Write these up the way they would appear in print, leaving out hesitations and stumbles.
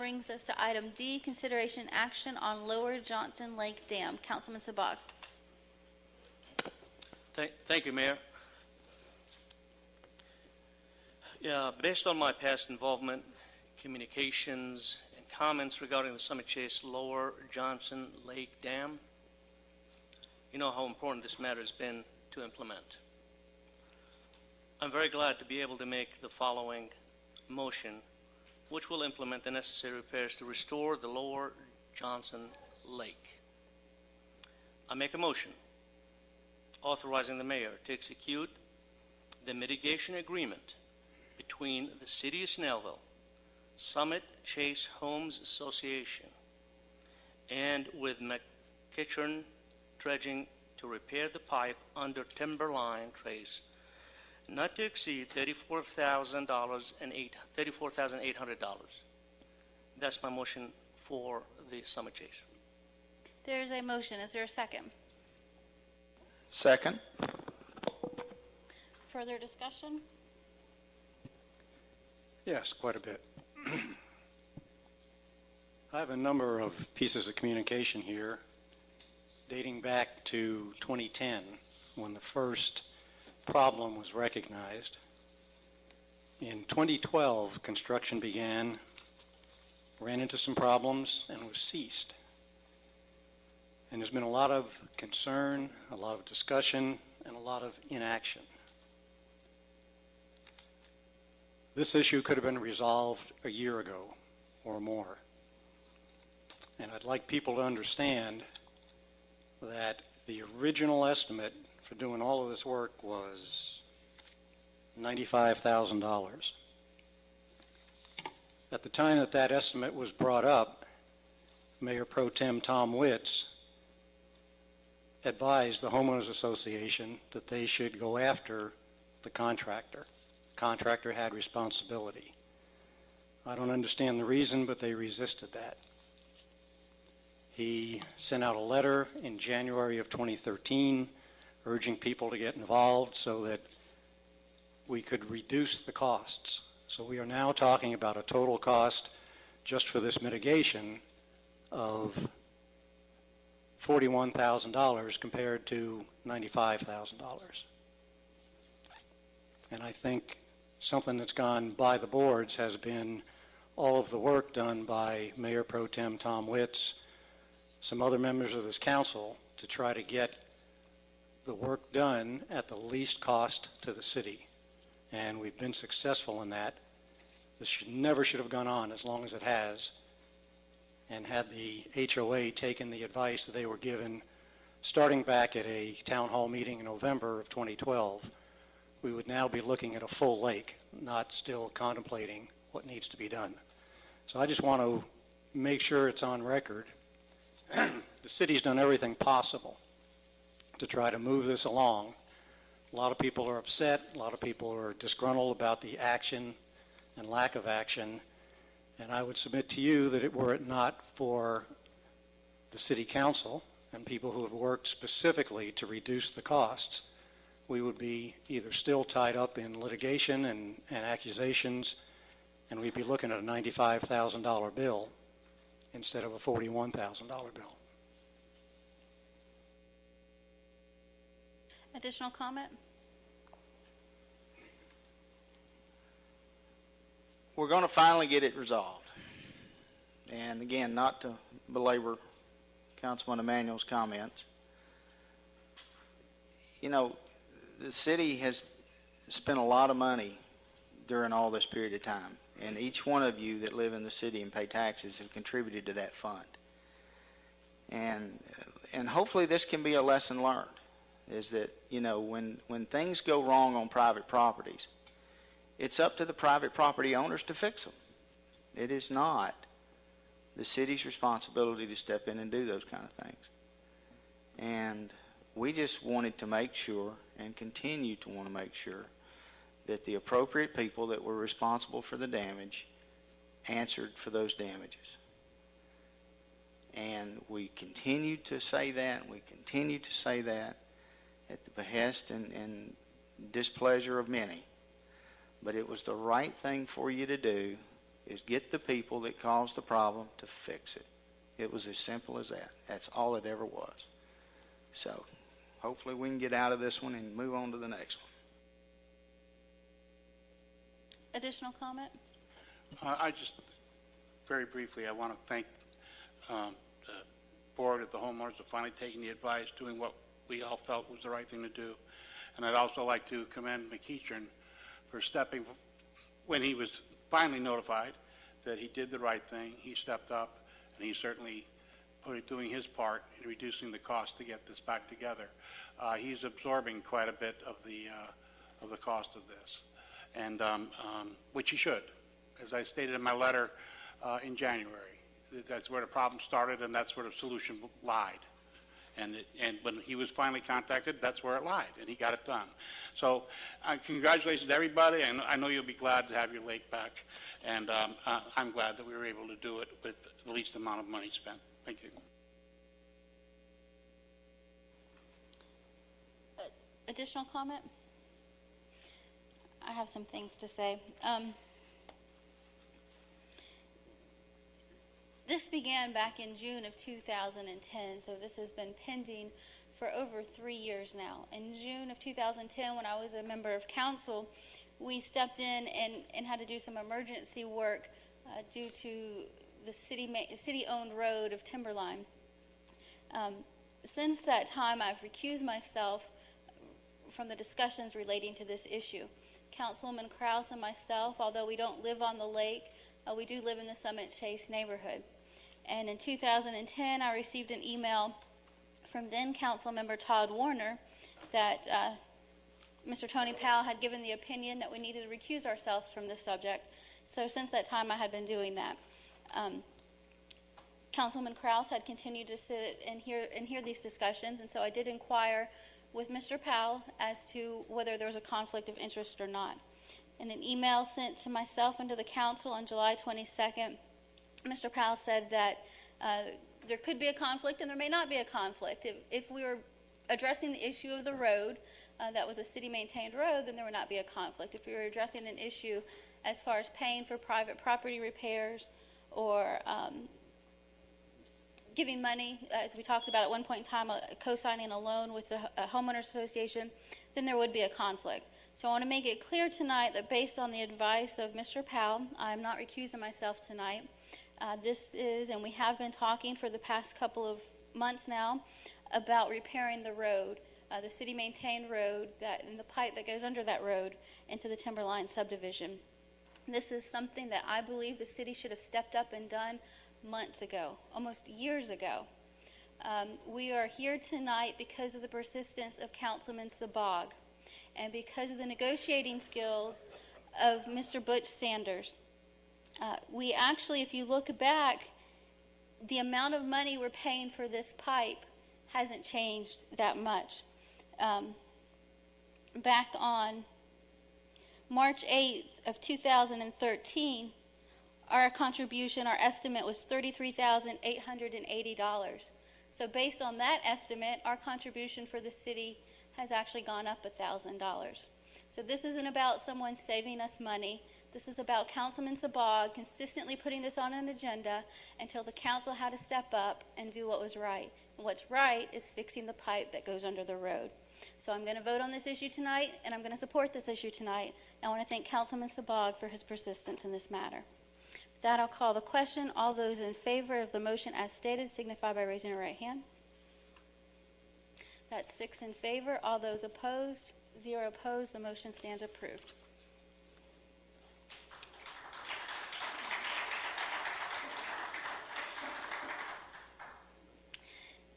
brings us to item D, consideration action on Lower Johnson Lake Dam. Councilman Sabag. Thank you, Mayor. Yeah, based on my past involvement, communications, and comments regarding the Summit Chase Lower Johnson Lake Dam, you know how important this matter has been to implement. I'm very glad to be able to make the following motion, which will implement the necessary repairs to restore the Lower Johnson Lake. I make a motion authorizing the mayor to execute the mitigation agreement between the City of Snellville, Summit Chase Homes Association, and with McKitchern Dredging to repair the pipe under Timberline Trace, not to exceed $34,800. That's my motion for the Summit Chase. There's a motion. Is there a second? Second. Further discussion? Yes, quite a bit. I have a number of pieces of communication here dating back to 2010 when the first problem was recognized. In 2012, construction began, ran into some problems, and was ceased. And there's been a lot of concern, a lot of discussion, and a lot of inaction. This issue could have been resolved a year ago or more. And I'd like people to understand that the original estimate for doing all of this work was $95,000. At the time that that estimate was brought up, Mayor Pro Tem Tom Witz advised the Homeowners Association that they should go after the contractor. The contractor had responsibility. I don't understand the reason, but they resisted that. He sent out a letter in January of 2013 urging people to get involved so that we could reduce the costs. So we are now talking about a total cost just for this mitigation of $41,000 compared to $95,000. And I think something that's gone by the boards has been all of the work done by Mayor Pro Tem Tom Witz, some other members of this council, to try to get the work done at the least cost to the city. And we've been successful in that. This never should have gone on as long as it has. And had the HOA taken the advice that they were given starting back at a town hall meeting in November of 2012, we would now be looking at a full lake, not still contemplating what needs to be done. So I just want to make sure it's on record. The city's done everything possible to try to move this along. A lot of people are upset. A lot of people are disgruntled about the action and lack of action. And I would submit to you that were it not for the city council and people who have worked specifically to reduce the costs, we would be either still tied up in litigation and accusations, and we'd be looking at a $95,000 bill instead of a $41,000 bill. Additional comment? We're going to finally get it resolved. And again, not to belabor Councilman Emanuel's comments, you know, the city has spent a lot of money during all this period of time, and each one of you that live in the city and pay taxes have contributed to that fund. And hopefully this can be a lesson learned, is that, you know, when things go wrong on private properties, it's up to the private property owners to fix them. It is not the city's responsibility to step in and do those kind of things. And we just wanted to make sure, and continue to want to make sure, that the appropriate people that were responsible for the damage answered for those damages. And we continue to say that, and we continue to say that at the behest and displeasure of many. But it was the right thing for you to do. is get the people that caused the problem to fix it. It was as simple as that. That's all it ever was. So hopefully we can get out of this one and move on to the next one. Additional comment? I just, very briefly, I want to thank the board of the homeowners for finally taking the advice, doing what we all felt was the right thing to do. And I'd also like to commend McEachern for stepping, when he was finally notified that he did the right thing, he stepped up, and he certainly doing his part in reducing the cost to get this back together. He's absorbing quite a bit of the cost of this, and which he should. As I stated in my letter in January, that's where the problem started, and that's where the solution lied. And when he was finally contacted, that's where it lied, and he got it done. So congratulations to everybody, and I know you'll be glad to have your lake back, and I'm glad that we were able to do it with the least amount of money spent. Thank you. Additional comment? I have some things to say. This began back in June of 2010, so this has been pending for over 3 years now. In June of 2010, when I was a member of council, we stepped in and had to do some emergency work due to the city-owned road of Timberline. Since that time, I've recused myself from the discussions relating to this issue. Councilwoman Kraus and myself, although we don't live on the lake, we do live in the Summit Chase neighborhood. And in 2010, I received an email from then council member Todd Warner that Mr. Tony Powell had given the opinion that we needed to recuse ourselves from this subject. So since that time, I had been doing that. Councilwoman Kraus had continued to sit and hear these discussions, and so I did inquire with Mr. Powell as to whether there was a conflict of interest or not. In an email sent to myself and to the council on July 22nd, Mr. Powell said that there could be a conflict and there may not be a conflict. If we were addressing the issue of the road, that was a city-maintained road, then there would not be a conflict. If we were addressing an issue as far as paying for private property repairs or giving money, as we talked about at one point in time, co-signing a loan with the homeowners association, then there would be a conflict. So I want to make it clear tonight that based on the advice of Mr. Powell, I'm not recusing myself tonight. This is, and we have been talking for the past couple of months now, about repairing the road, the city-maintained road, and the pipe that goes under that road into the Timberline subdivision. This is something that I believe the city should have stepped up and done months ago, almost years ago. We are here tonight because of the persistence of Councilman Sabag and because of the negotiating skills of Mr. Butch Sanders. We actually, if you look back, the amount of money we're paying for this pipe hasn't changed that much. Back on March 8th of 2013, our contribution, our estimate was $33,880. So based on that estimate, our contribution for the city has actually gone up $1,000. So this isn't about someone saving us money. This is about Councilman Sabag consistently putting this on an agenda until the council had to step up and do what was right. And what's right is fixing the pipe that goes under the road. So I'm going to vote on this issue tonight, and I'm going to support this issue tonight. I want to thank Councilman Sabag for his persistence in this matter. With that, I'll call the question. All those in favor of the motion as stated signify by raising your right hand. That's 6 in favor. All those opposed, 0 opposed. The motion stands approved.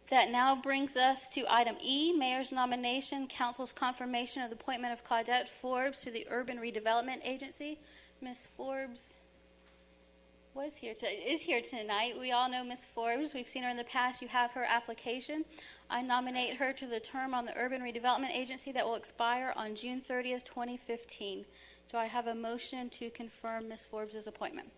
That now brings us to item E, Mayor's nomination, Council's confirmation of the appointment of Claudette Forbes to the Urban Redevelopment Agency. Ms. Forbes is here tonight. We all know Ms. Forbes. We've seen her in the past. You have her application. I nominate her to the term on the Urban Redevelopment Agency that will expire on June 30th, 2015. Do I have a motion to confirm Ms. Forbes' appointment?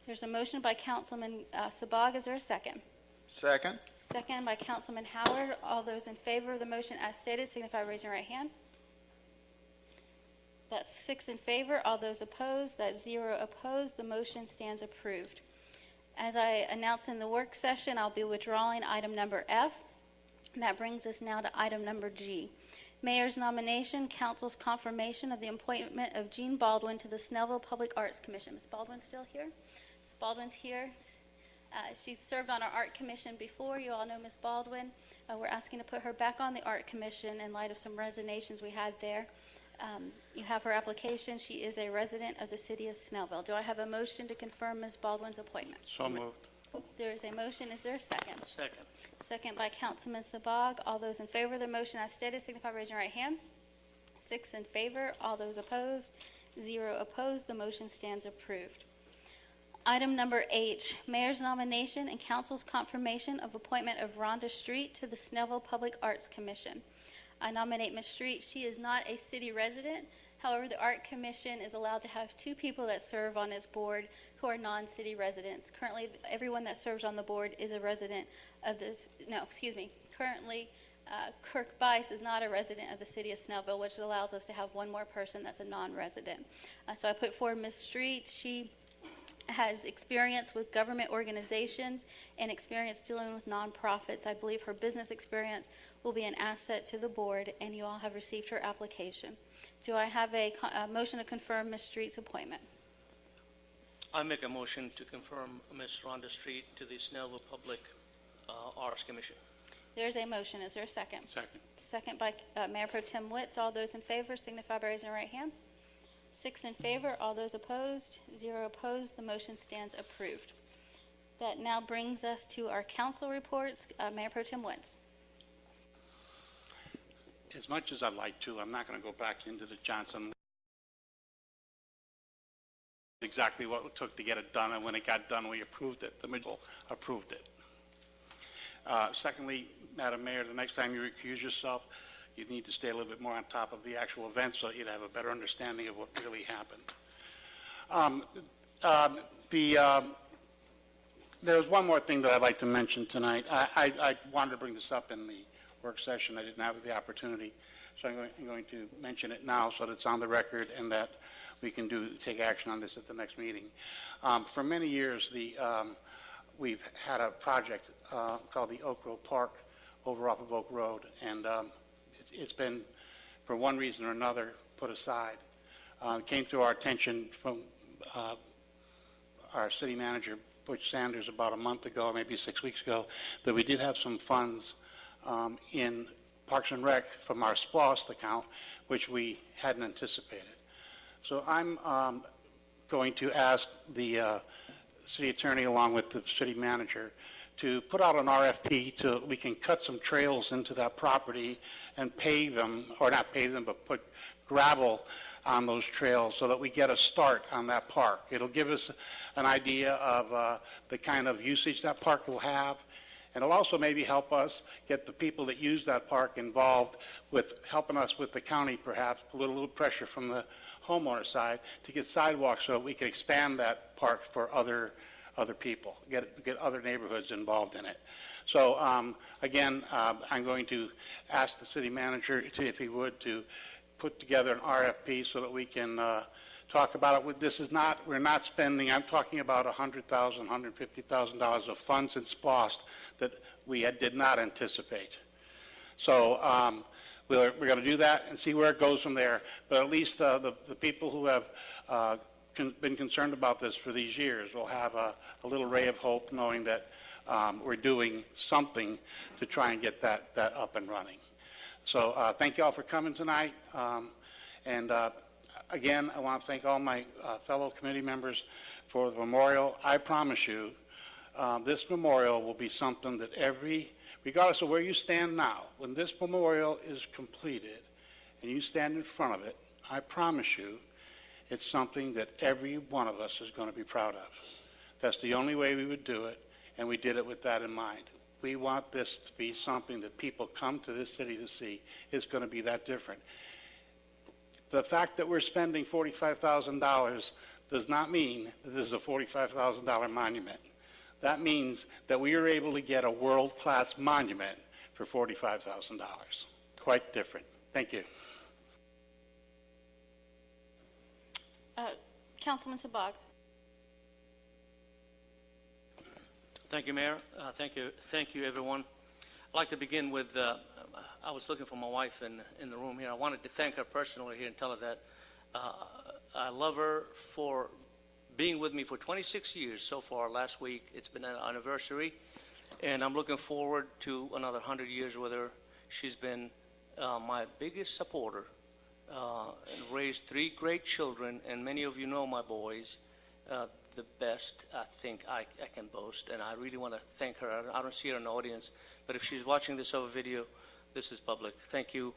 There's a motion by Councilman Sabag. Is there a second? Second. Second by Councilman Howard. All those in favor of the motion as stated signify by raising your right hand. That's 6 in favor. All those opposed, that's 0 opposed. The motion stands approved. As I announced in the work session, I'll be withdrawing item number F. And that brings us now to item number G. Mayor's nomination, council's confirmation of the appointment of Jean Baldwin to the Snellville Public Arts Commission. Ms. Baldwin still here? Ms. Baldwin's here. She's served on our art commission before. You all know Ms. Baldwin. We're asking to put her back on the art commission in light of some resignations we had there. You have her application. She is a resident of the city of Snellville. Do I have a motion to confirm Ms. Baldwin's appointment? So moved. There is a motion. Is there a second? Second. Second by Councilman Sabag. All those in favor of the motion as stated signify by raising your right hand. 6 in favor. All those opposed, 0 opposed. The motion stands approved. Item number H, Mayor's nomination and Council's confirmation of appointment of Rhonda Street to the Snellville Public Arts Commission. I nominate Ms. Street. She is not a city resident. However, the Art Commission is allowed to have 2 people that serve on its board who are non-city residents. Currently, everyone that serves on the board is a resident of this, currently, Kirk Bice is not a resident of the city of Snellville, which allows us to have 1 more person that's a non-resident. So I put forward Ms. Street. She has experience with government organizations and experience dealing with nonprofits. I believe her business experience will be an asset to the board, and you all have received her application. Do I have a motion to confirm Ms. Street's appointment? I make a motion to confirm Ms. Rhonda Street to the Snellville Public Arts Commission. There's a motion. Is there a second? Second. Second by Mayor Pro Tem Witz. All those in favor signify by raising your right hand. 6 in favor. All those opposed, 0 opposed. The motion stands approved. That now brings us to our council reports. Mayor Pro Tem Witz. As much as I'd like to, I'm not going to go back into the Johnson, exactly what it took to get it done, and when it got done, we approved it. The middle approved it. Secondly, Madam Mayor, the next time you recuse yourself, you need to stay a little bit more on top of the actual event so you'd have a better understanding of what really happened. There's one more thing that I'd like to mention tonight. I wanted to bring this up in the work session. I didn't have the opportunity, so I'm going to mention it now so that it's on the record and that we can take action on this at the next meeting. For many years, we've had a project called the Oak Grove Park over off of Oak Road, and it's been, for one reason or another, put aside. It came to our attention from our city manager, Butch Sanders, about a month ago, or maybe 6 weeks ago, that we did have some funds in Parks and Rec from our SPLOST account, which we hadn't anticipated. So I'm going to ask the city attorney, along with the city manager, to put out an RFP so we can cut some trails into that property and pave them, or not pave them, but put gravel on those trails so that we get a start on that park. It'll give us an idea of the kind of usage that park will have, and it'll also maybe help us get the people that use that park involved with helping us with the county, perhaps, a little pressure from the homeowner side to get sidewalks so that we can expand that park for other people, get other neighborhoods involved in it. So again, I'm going to ask the city manager, if he would, to put together an RFP so that we can talk about it. This is not, we're not spending, I'm talking about $100,000, $150,000 of funds in SPLOST that we did not anticipate. So we're going to do that and see where it goes from there. But at least the people who have been concerned about this for these years will have a little ray of hope, knowing that we're doing something to try and get that up and running. So thank you all for coming tonight. Again, I want to thank all my fellow committee members for the memorial. I promise you, this memorial will be something that regardless of where you stand now, when this memorial is completed and you stand in front of it, I promise you, it's something that every one of us is going to be proud of. That's the only way we would do it, and we did it with that in mind. We want this to be something that people come to this city to see. It's going to be that different. The fact that we're spending $45,000 does not mean that this is a $45,000 monument. That means that we are able to get a world-class monument for $45,000. Quite different. Thank you. Councilman Sabag. Thank you, Mayor. Thank you, everyone. I'd like to begin with, I was looking for my wife in the room here. I wanted to thank her personally here and tell her that I love her for being with me for 26 years so far. Last week, it's been an anniversary, and I'm looking forward to another 100 years with her. She's been my biggest supporter and raised 3 great children, and many of you know my boys. The best I think I can boast, and I really want to thank her. I don't see her in the audience, but if she's watching this over video, this is public. Thank you,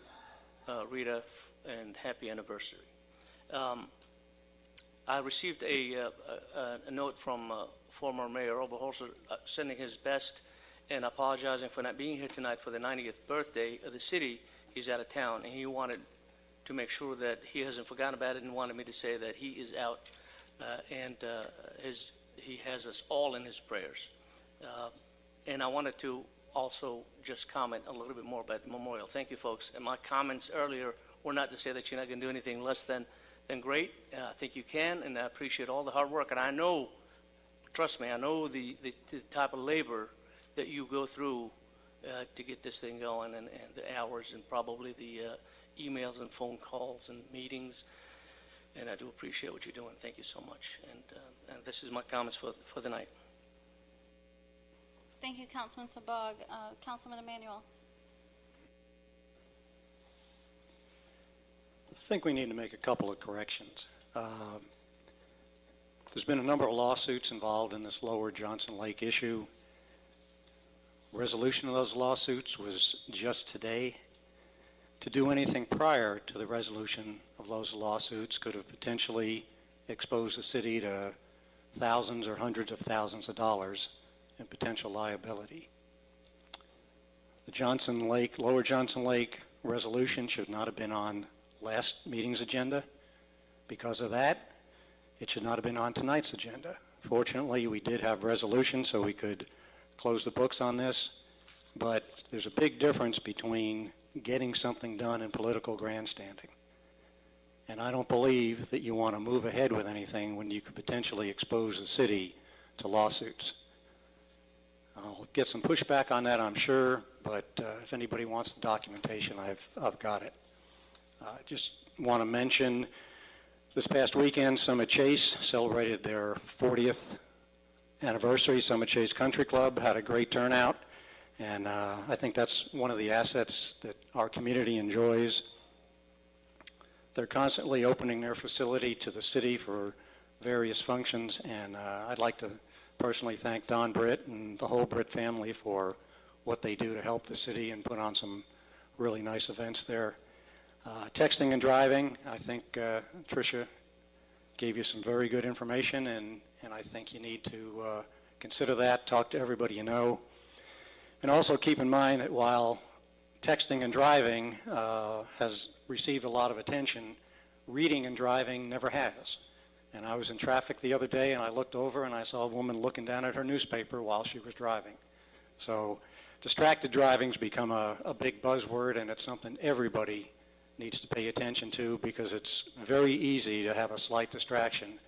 Rita, and happy anniversary. I received a note from former Mayor Oberholzer sending his best and apologizing for not being here tonight for the 90th birthday of the city. He's out of town, and he wanted to make sure that he hasn't forgotten about it and wanted me to say that he is out and he has us all in his prayers. And I wanted to also just comment a little bit more about the memorial. Thank you, folks. And my comments earlier were not to say that you're not going to do anything less than great. I think you can, and I appreciate all the hard work. And I know, trust me, I know the type of labor that you go through to get this thing going, and the hours and probably the emails and phone calls and meetings. And I do appreciate what you're doing. Thank you so much. And this is my comments for the night. Thank you, Councilman Sabag. Councilman Emanuel. I think we need to make a couple of corrections. There's been a number of lawsuits involved in this Lower Johnson Lake issue. Resolution of those lawsuits was just today. To do anything prior to the resolution of those lawsuits could have potentially exposed the city to thousands or hundreds of thousands of dollars in potential liability. The Lower Johnson Lake resolution should not have been on last meeting's agenda. Because of that, it should not have been on tonight's agenda. Fortunately, we did have resolution so we could close the books on this, but there's a big difference between getting something done in political grandstanding. And I don't believe that you want to move ahead with anything when you could potentially expose the city to lawsuits. I'll get some pushback on that, I'm sure, but if anybody wants the documentation, I've got it. Just want to mention this past weekend, Summit Chase celebrated their 40th anniversary. Summit Chase Country Club had a great turnout, and I think that's one of the assets that our community enjoys. They're constantly opening their facility to the city for various functions, and I'd like to personally thank Don Britt and the whole Britt family for what they do to help the city and put on some really nice events there. Texting and driving, I think Tricia gave you some very good information, and I think you need to consider that, talk to everybody you know. And also keep in mind that while texting and driving has received a lot of attention, reading and driving never has. And I was in traffic the other day, and I looked over, and I saw a woman looking down at her newspaper while she was driving. So distracted driving's become a big buzzword, and it's something everybody needs to pay attention to because it's very easy to have a slight distraction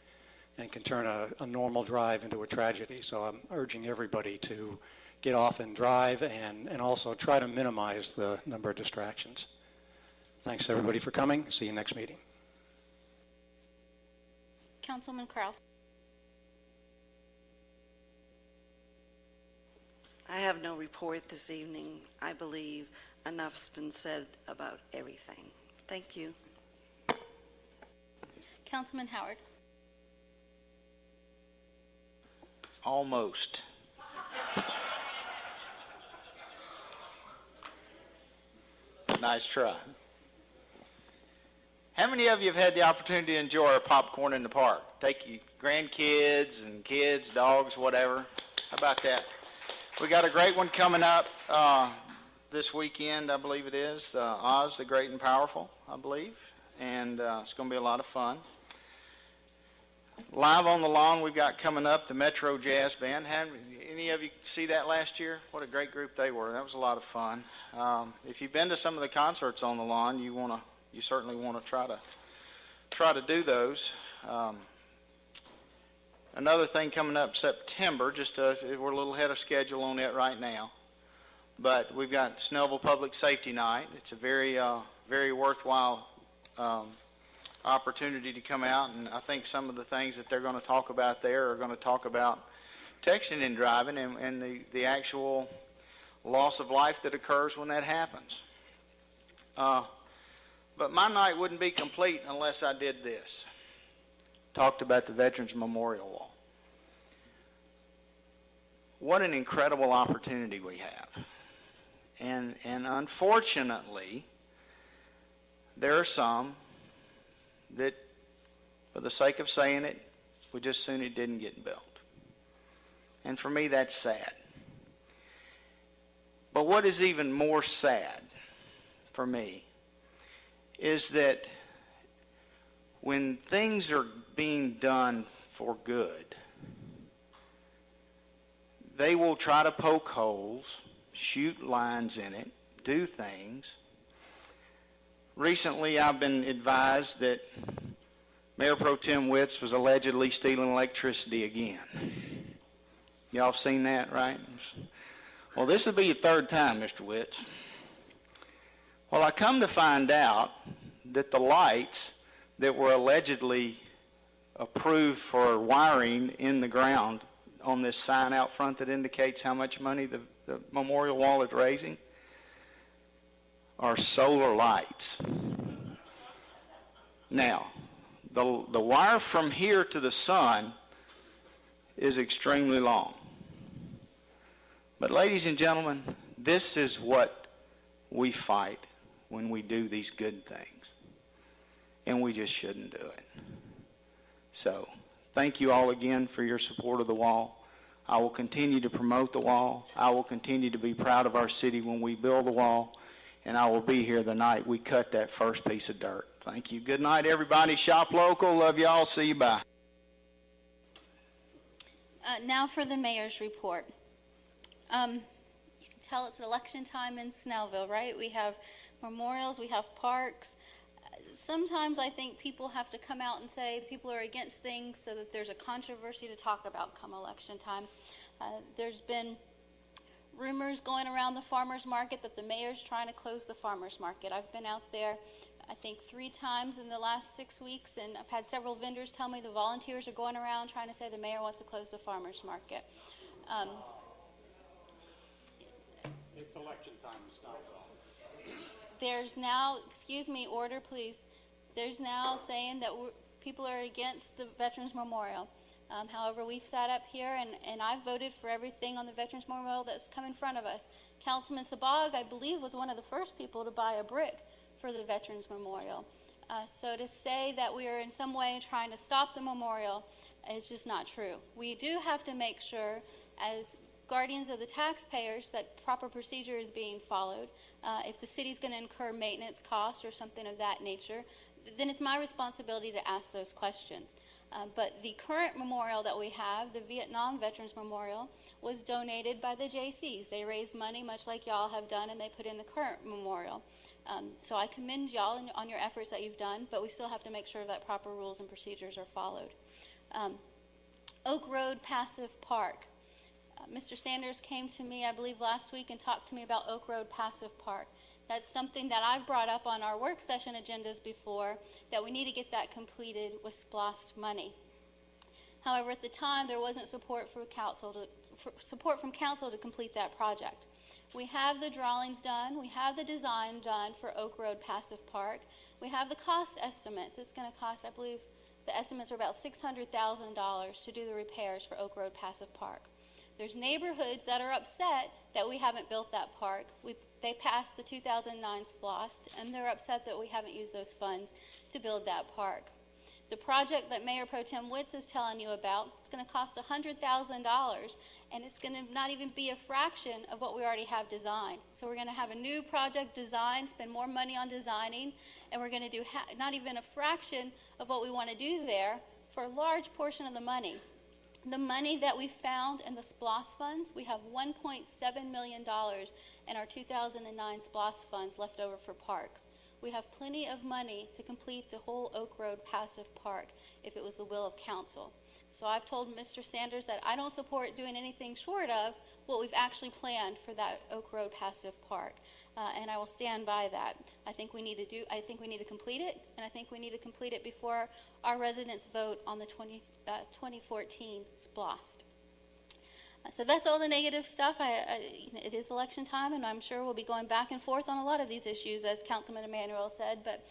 and can turn a normal drive into a tragedy. So I'm urging everybody to get off and drive and also try to minimize the number of distractions. Thanks everybody for coming. See you next meeting. Councilman Kraus. I have no report this evening. I believe enough's been said about everything. Thank you. Councilman Howard. Almost. Nice try. How many of you have had the opportunity to enjoy our popcorn in the park? Take your grandkids and kids, dogs, whatever. How about that? We got a great one coming up this weekend, I believe it is. Oz, the Great and Powerful, I believe. And it's going to be a lot of fun. Live on the Lawn we've got coming up, the Metro Jazz Band. Any of you see that last year? What a great group they were. That was a lot of fun. If you've been to some of the concerts on the lawn, you certainly want to try to do those. Another thing coming up September, we're a little ahead of schedule on that right now, but we've got Snellville Public Safety Night. It's a very worthwhile opportunity to come out, and I think some of the things that they're going to talk about there are going to talk about texting and driving and the actual loss of life that occurs when that happens. But my night wouldn't be complete unless I did this. Talked about the Veterans Memorial Wall. What an incredible opportunity we have. And unfortunately, there are some that, for the sake of saying it, would just soon it didn't get built. And for me, that's sad. But what is even more sad for me is that when things are being done for good, they will try to poke holes, shoot lines in it, do things. Recently, I've been advised that Mayor Pro Tem Witts was allegedly stealing electricity again. Y'all have seen that, right? Well, this will be your third time, Mr. Witts. Well, I come to find out that the lights that were allegedly approved for wiring in the ground on this sign out front that indicates how much money the memorial wall is raising are solar lights. Now, the wire from here to the sun is extremely long. But ladies and gentlemen, this is what we fight when we do these good things. And we just shouldn't do it. So, thank you all again for your support of the wall. I will continue to promote the wall. I will continue to be proud of our city when we build the wall. And I will be here the night we cut that first piece of dirt. Thank you. Good night, everybody. Shop local. Love y'all. See you. Bye. Now for the mayor's report. You can tell it's election time in Snellville, right? We have memorials, we have parks. Sometimes I think people have to come out and say people are against things so that there's a controversy to talk about come election time. There's been rumors going around the farmers market that the mayor's trying to close the farmers market. I've been out there, I think, 3 times in the last 6 weeks, and I've had several vendors tell me the volunteers are going around trying to say the mayor wants to close the farmers market. It's election time, it's not all. There's now, excuse me, order please. There's now saying that people are against the Veterans Memorial. However, we've sat up here and I've voted for everything on the Veterans Memorial that's come in front of us. Councilman Sabag, I believe, was one of the first people to buy a brick for the Veterans Memorial. So to say that we are in some way trying to stop the memorial is just not true. We do have to make sure, as guardians of the taxpayers, that proper procedure is being followed. If the city's going to incur maintenance costs or something of that nature, then it's my responsibility to ask those questions. But the current memorial that we have, the Vietnam Veterans Memorial, was donated by the JCs. They raised money much like y'all have done, and they put in the current memorial. So I commend y'all on your efforts that you've done, but we still have to make sure that proper rules and procedures are followed. Oak Road Passive Park. Mr. Sanders came to me, I believe, last week and talked to me about Oak Road Passive Park. That's something that I've brought up on our work session agendas before, that we need to get that completed with SPLOST money. However, at the time, there wasn't support from council to complete that project. We have the drawings done. We have the design done for Oak Road Passive Park. We have the cost estimates. It's going to cost, I believe, the estimates are about $600,000 to do the repairs for Oak Road Passive Park. There's neighborhoods that are upset that we haven't built that park. They passed the 2009 SPLOST, and they're upset that we haven't used those funds to build that park. The project that Mayor Pro Tem Witts is telling you about is going to cost $100,000, and it's going to not even be a fraction of what we already have designed. So we're going to have a new project design, spend more money on designing, and we're going to do not even a fraction of what we want to do there for a large portion of the money. The money that we found in the SPLOST funds, we have $1.7 million in our 2009 SPLOST funds left over for parks. We have plenty of money to complete the whole Oak Road passive park if it was the will of council. So I've told Mr. Sanders that I don't support doing anything short of what we've actually planned for that Oak Road passive park. And I will stand by that. I think we need to complete it, and I think we need to complete it before our residents vote on the 2014 SPLOST. So that's all the negative stuff. It is election time, and I'm sure we'll be going back and forth on a lot of these issues, as Councilman Emanuel said, but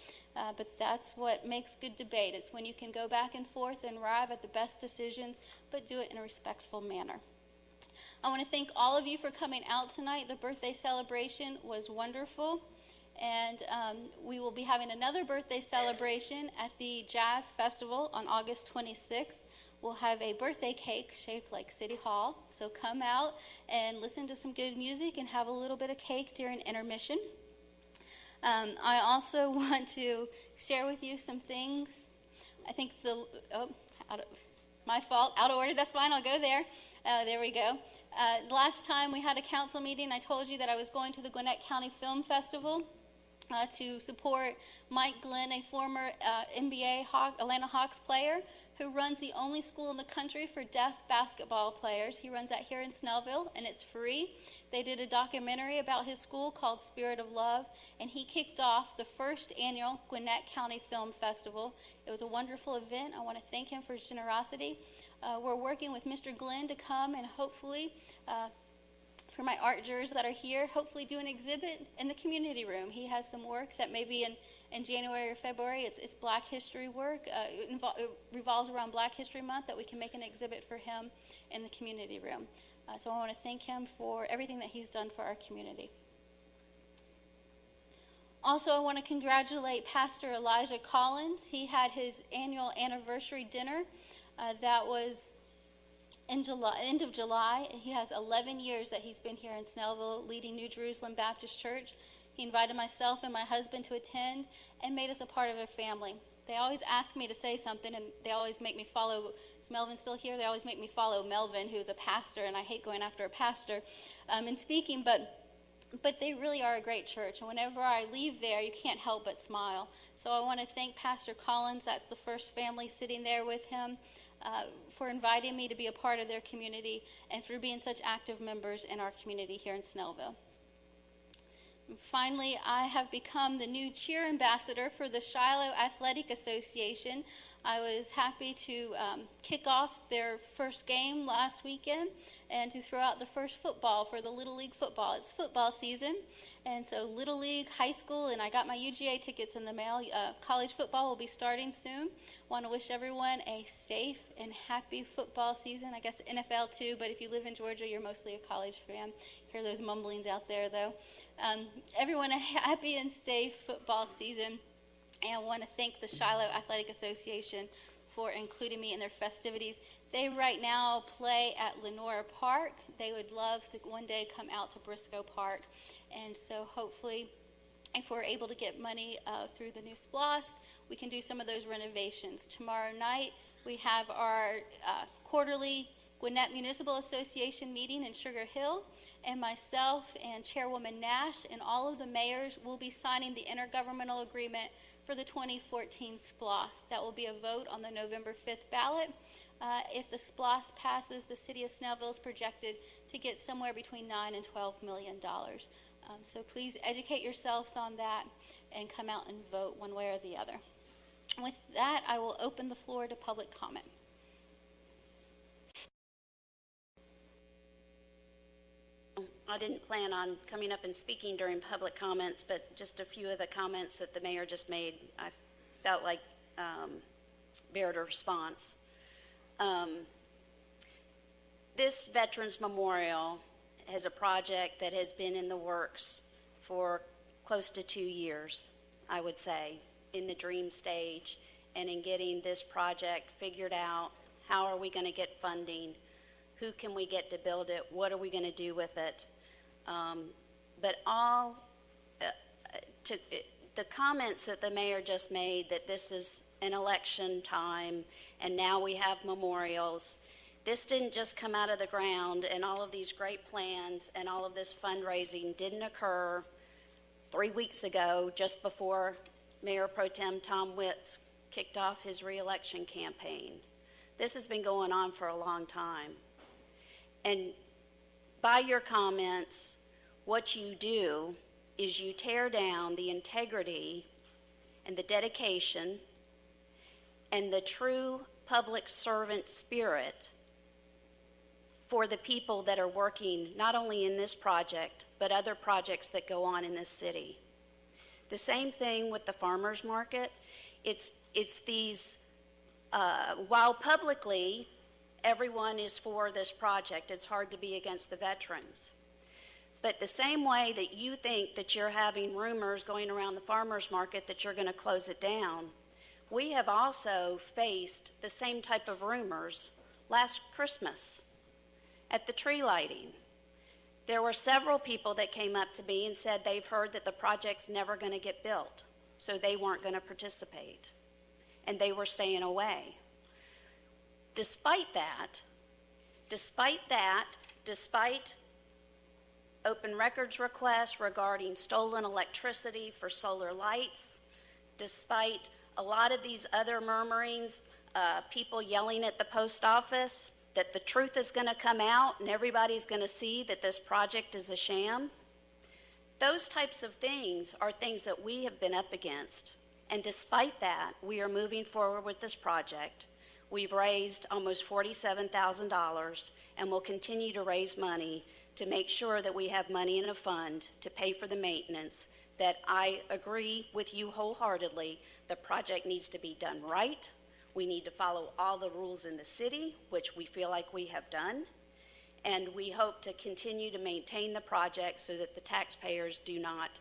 that's what makes good debate. It's when you can go back and forth and arrive at the best decisions, but do it in a respectful manner. I want to thank all of you for coming out tonight. The birthday celebration was wonderful, and we will be having another birthday celebration at the Jazz Festival on August 26th. We'll have a birthday cake shaped like City Hall, so come out and listen to some good music and have a little bit of cake during intermission. I also want to share with you some things. I think my fault, out of order, that's fine, I'll go there. There we go. Last time we had a council meeting, I told you that I was going to the Gwinnett County Film Festival to support Mike Glenn, a former NBA Atlanta Hawks player who runs the only school in the country for deaf basketball players. He runs that here in Snellville, and it's free. They did a documentary about his school called Spirit of Love, and he kicked off the first annual Gwinnett County Film Festival. It was a wonderful event. I want to thank him for his generosity. We're working with Mr. Glenn to come and hopefully, for my art jurors that are here, hopefully do an exhibit in the community room. He has some work that maybe in January or February, it's Black History work. It revolves around Black History Month, that we can make an exhibit for him in the community room. So I want to thank him for everything that he's done for our community. Also, I want to congratulate Pastor Elijah Collins. He had his annual anniversary dinner that was in July, end of July. He has 11 years that he's been here in Snellville leading New Jerusalem Baptist Church. He invited myself and my husband to attend and made us a part of a family. They always ask me to say something, and they always make me follow. Is Melvin still here? They always make me follow Melvin, who's a pastor, and I hate going after a pastor and speaking, but they really are a great church, and whenever I leave there, you can't help but smile. So I want to thank Pastor Collins, that's the first family sitting there with him, for inviting me to be a part of their community and for being such active members in our community here in Snellville. And finally, I have become the new cheer ambassador for the Shiloh Athletic Association. I was happy to kick off their first game last weekend and to throw out the first football for the Little League football. It's football season, and so Little League, high school, and I got my UGA tickets in the mail. College football will be starting soon. Want to wish everyone a safe and happy football season. I guess NFL too, but if you live in Georgia, you're mostly a college fan. Hear those mumblings out there, though. Everyone a happy and safe football season. And I want to thank the Shiloh Athletic Association for including me in their festivities. They right now play at Lenora Park. They would love to one day come out to Briscoe Park. And so hopefully, if we're able to get money through the new SPLOST, we can do some of those renovations. Tomorrow night, we have our quarterly Gwinnett Municipal Association meeting in Sugar Hill, and myself and Chairwoman Nash and all of the mayors will be signing the intergovernmental agreement for the 2014 SPLOST. That will be a vote on the November 5th ballot. If the SPLOST passes, the city of Snellville is projected to get somewhere between $9 and $12 million. So please educate yourselves on that and come out and vote one way or the other. With that, I will open the floor to public comment. I didn't plan on coming up and speaking during public comments, but just a few of the comments that the mayor just made, I felt like merit a response. This Veterans Memorial is a project that has been in the works for close to 2 years, I would say, in the dream stage, and in getting this project figured out. How are we going to get funding? Who can we get to build it? What are we going to do with it? But the comments that the mayor just made, that this is an election time and now we have memorials, this didn't just come out of the ground, and all of these great plans and all of this fundraising didn't occur 3 weeks ago, just before Mayor Pro Tem Tom Witz kicked off his reelection campaign. This has been going on for a long time. And by your comments, what you do is you tear down the integrity and the dedication and the true public servant spirit for the people that are working not only in this project, but other projects that go on in this city. The same thing with the farmers market. It's these, while publicly everyone is for this project, it's hard to be against the veterans. But the same way that you think that you're having rumors going around the farmers market that you're going to close it down, we have also faced the same type of rumors last Christmas at the tree lighting. There were several people that came up to me and said they've heard that the project's never going to get built, so they weren't going to participate, and they were staying away. Despite open records requests regarding stolen electricity for solar lights, despite a lot of these other murmurings, people yelling at the post office that the truth is going to come out and everybody's going to see that this project is a sham. Those types of things are things that we have been up against. And despite that, we are moving forward with this project. We've raised almost $47,000 and will continue to raise money to make sure that we have money in a fund to pay for the maintenance that I agree with you wholeheartedly. The project needs to be done right. We need to follow all the rules in the city, which we feel like we have done. And we hope to continue to maintain the project so that the taxpayers do not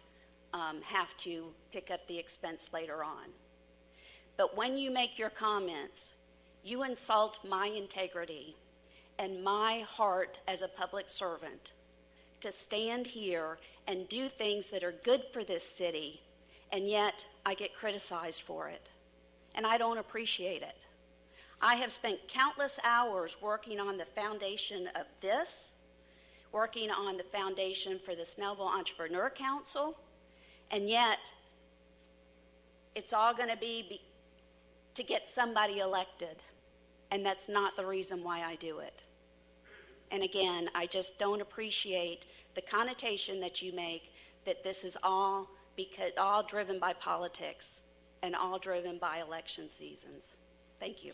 have to pick up the expense later on. But when you make your comments, you insult my integrity and my heart as a public servant to stand here and do things that are good for this city, and yet I get criticized for it. And I don't appreciate it. I have spent countless hours working on the foundation of this, working on the foundation for the Snellville Entrepreneur Council, and yet it's all going to be to get somebody elected, and that's not the reason why I do it. And again, I just don't appreciate the connotation that you make that this is all driven by politics and all driven by election seasons. Thank you.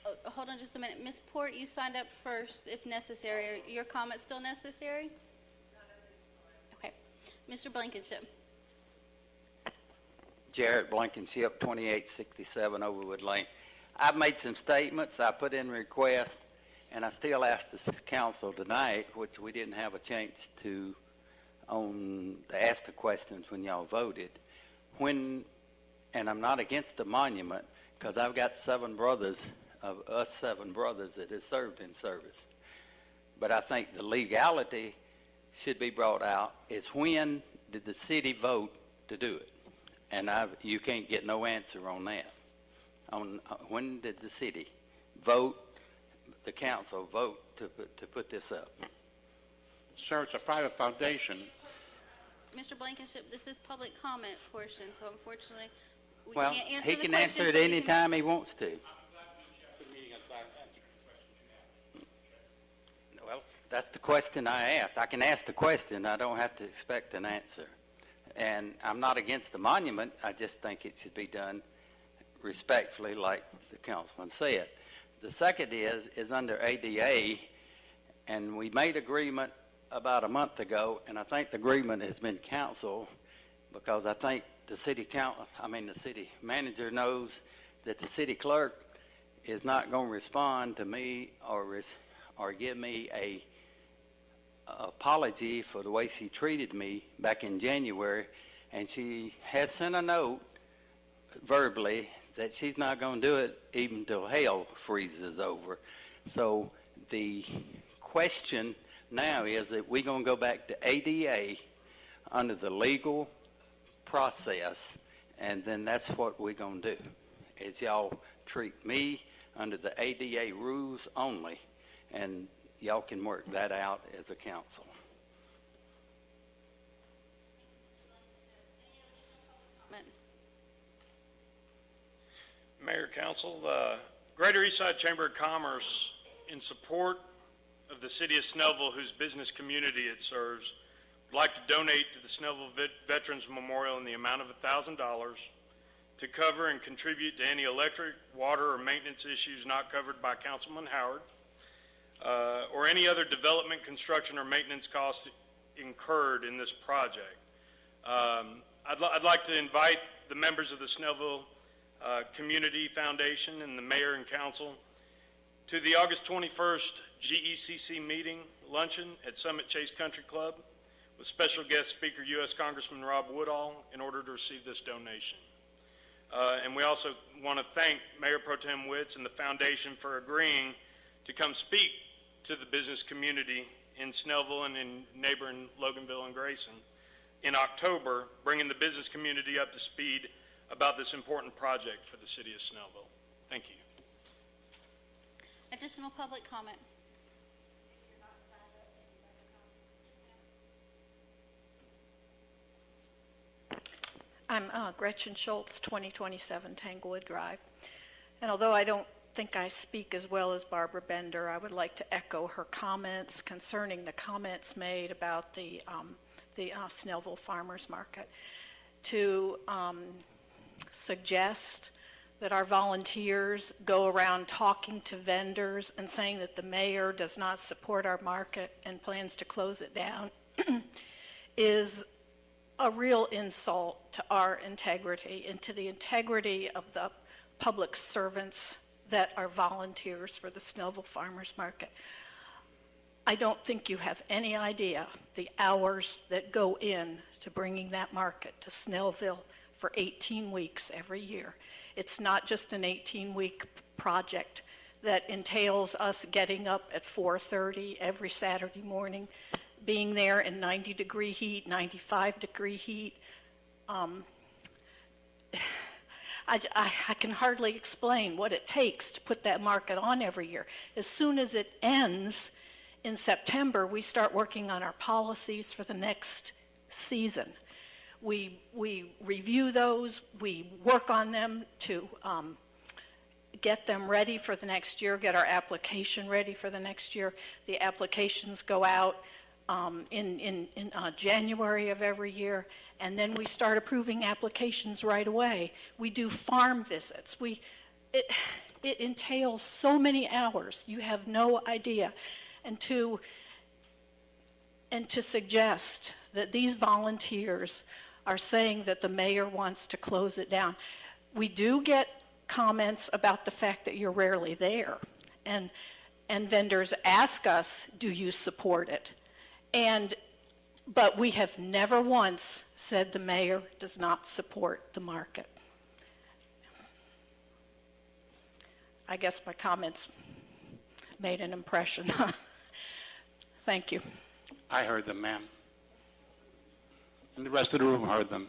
Oh, hold on just a minute. Ms. Port, you signed up first if necessary. Are your comments still necessary? Okay. Mr. Blankenship. Jared Blankenship, 2867 Overwood Lane. I've made some statements, I put in requests, and I still asked the council tonight, which we didn't have a chance to ask the questions when y'all voted. And I'm not against the monument, because I've got 7 brothers that have served in service. But I think the legality should be brought out is when did the city vote to do it? And you can't get no answer on that. When did the city vote, the council vote to put this up? Sir, it's a private foundation. Mr. Blankenship, this is public comment portion, so unfortunately, we Well, can't answer he the can questions, answer it but we any can- time he wants to. Well, that's the question I asked. I can ask the question. I don't have to expect an answer. And I'm not against the monument. I just think it should be done respectfully, like the councilman said. The second is under ADA, and we made agreement about a month ago, and I think the agreement has been canceled because I think the city manager knows that the city clerk is not going to respond to me or give me a apology for the way she treated me back in January, and she has sent a note verbally that she's not going to do it even until hell freezes over. So the question now is that we're going to go back to ADA under the legal process, and then that's what we're going to do, is y'all treat me under the ADA rules only, and y'all can work that out as a council. Mayor, Council, the Greater Eastside Chamber of Commerce, in support of the city of Snellville, whose business community it serves, would like to donate to the Snellville Veterans Memorial in the amount of $1,000 to cover and contribute to any electric, water, or maintenance issues not covered by Councilman Howard, or any other development, construction, or maintenance costs incurred in this project. I'd like to invite the members of the Snellville Community Foundation and the mayor and council to the August 21st GECC meeting luncheon at Summit Chase Country Club with special guest speaker U.S. Congressman Rob Woodall in order to receive this donation. And we also want to thank Mayor Pro Tem Witz and the foundation for agreeing to come speak to the business community in Snellville and in neighboring Loganville and Grayson in October, bringing the business community up to speed about this important project for the city of Snellville. Thank you. Additional public comment. I'm Gretchen Schultz, 2027 Tanglewood Drive. And although I don't think I speak as well as Barbara Bender, I would like to echo her comments concerning the comments made about the Snellville Farmers Market. To suggest that our volunteers go around talking to vendors and saying that the mayor does not support our market and plans to close it down is a real insult to our integrity and to the integrity of the public servants that are volunteers for the Snellville Farmers Market. I don't think you have any idea the hours that go in to bringing that market to Snellville for 18 weeks every year. It's not just an 18-week project that entails us getting up at 4:30 every Saturday morning, being there in 90-degree heat, 95-degree heat. I can hardly explain what it takes to put that market on every year. As soon as it ends in September, we start working on our policies for the next season. We review those, we work on them to get them ready for the next year, get our application ready for the next year. The applications go out in January of every year, and then we start approving applications right away. We do farm visits. It entails so many hours, you have no idea. And to suggest that these volunteers are saying that the mayor wants to close it down. We do get comments about the fact that you're rarely there. And vendors ask us, do you support it? But we have never once said the mayor does not support the market. I guess my comments made an impression. Thank you. I heard them, ma'am. And the rest of the room heard them.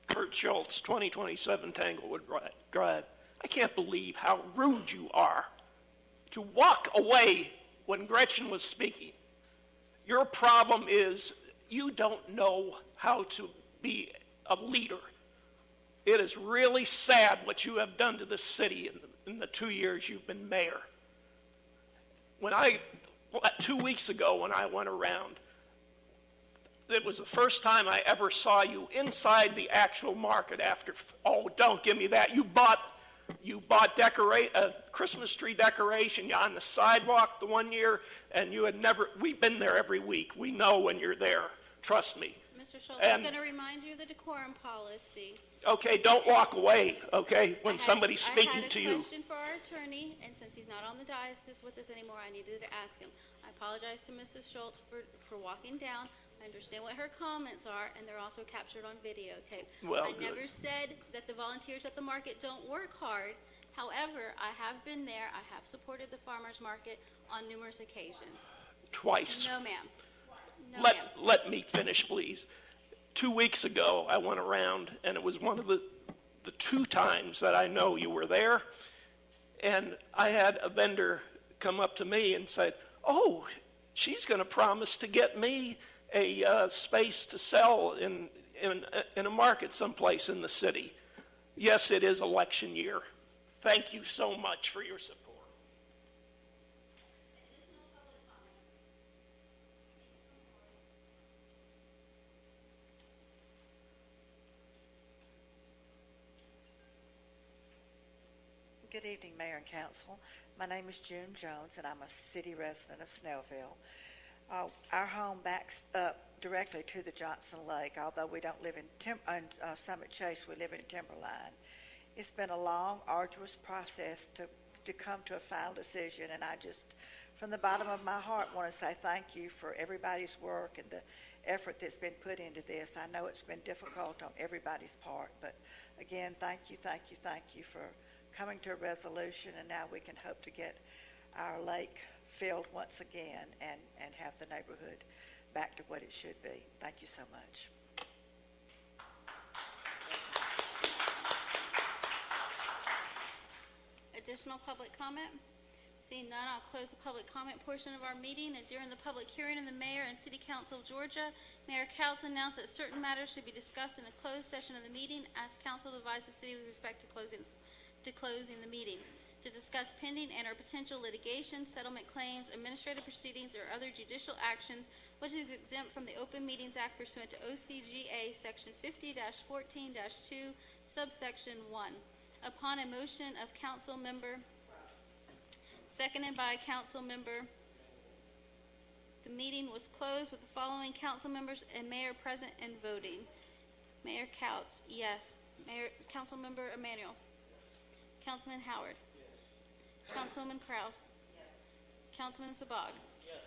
Kurt Schultz, 2027 Tanglewood Drive. I can't believe how rude you are to walk away when Gretchen was speaking. Your problem is you don't know how to be a leader. It is really sad what you have done to this city in the 2 years you've been mayor. 2 weeks ago when I went around, it was the first time I ever saw you inside the actual market after, oh, don't give me that. You bought a Christmas tree decoration on the sidewalk the one year, and you had never, we've been there every week. We know when you're there. Trust me. Mr. Schultz, I'm going to remind you of the decorum policy. Okay, don't walk away, okay, when somebody's speaking to I you. had a question for our attorney, and since he's not on the diocese with us anymore, I needed to ask him. I apologize to Mrs. Schultz for walking down. I understand what her comments are, and they're also captured on videotape. Well, I good. never said that the volunteers at the market don't work hard. However, I have been there. I have supported the farmers market on numerous occasions. Twice. No, ma'am. No, ma'am. let me finish, please. 2 weeks ago, I went around, and it was one of the 2 times that I know you were there, and I had a vendor come up to me and said, "Oh, she's going to promise to get me a space to sell in a market someplace in the city." Yes, it is election year. Thank you so much for your support. Good evening, Mayor and Council. My name is June Jones, and I'm a city resident of Snellville. Our home backs up directly to the Johnson Lake, although we don't live in Summit Chase, we live in Timberline. It's been a long, arduous process to come to a final decision, and I just, from the bottom of my heart, want to say thank you for everybody's work and the effort that's been put into this. I know it's been difficult on everybody's part, but again, thank you for coming to a resolution, and now we can hope to get our lake filled once again and have the neighborhood back to what it should be. Thank you so much. Additional public comment? Seeing none, I'll close the public comment portion of our meeting, and during the public hearing of the mayor and city council of Georgia, Mayor Couts announced that certain matters should be discussed in a closed session of the meeting, as council to advise the city with respect to closing the meeting, to discuss pending and or potential litigation, settlement claims, administrative proceedings, or other judicial actions which is exempt from the Open Meetings Act pursuant to OCGA Section 50-14-2, subsection 1. Upon a motion of council member, seconded by council member, the meeting was closed with the following council members and mayor present and voting. Mayor Couts, yes. Councilmember Emanuel. Councilman Howard. Yes. Councilwoman Kraus. Yes. Councilman Sabag. Yes.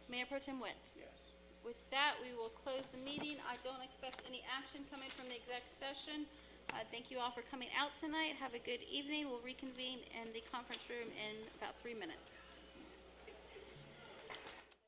Mayor Pro Tem Wentz. Yes. With that, we will close the meeting. I don't expect any action coming from the exec session. Thank you all for coming out tonight. Have a good evening. We'll reconvene in the conference room in about 3 minutes.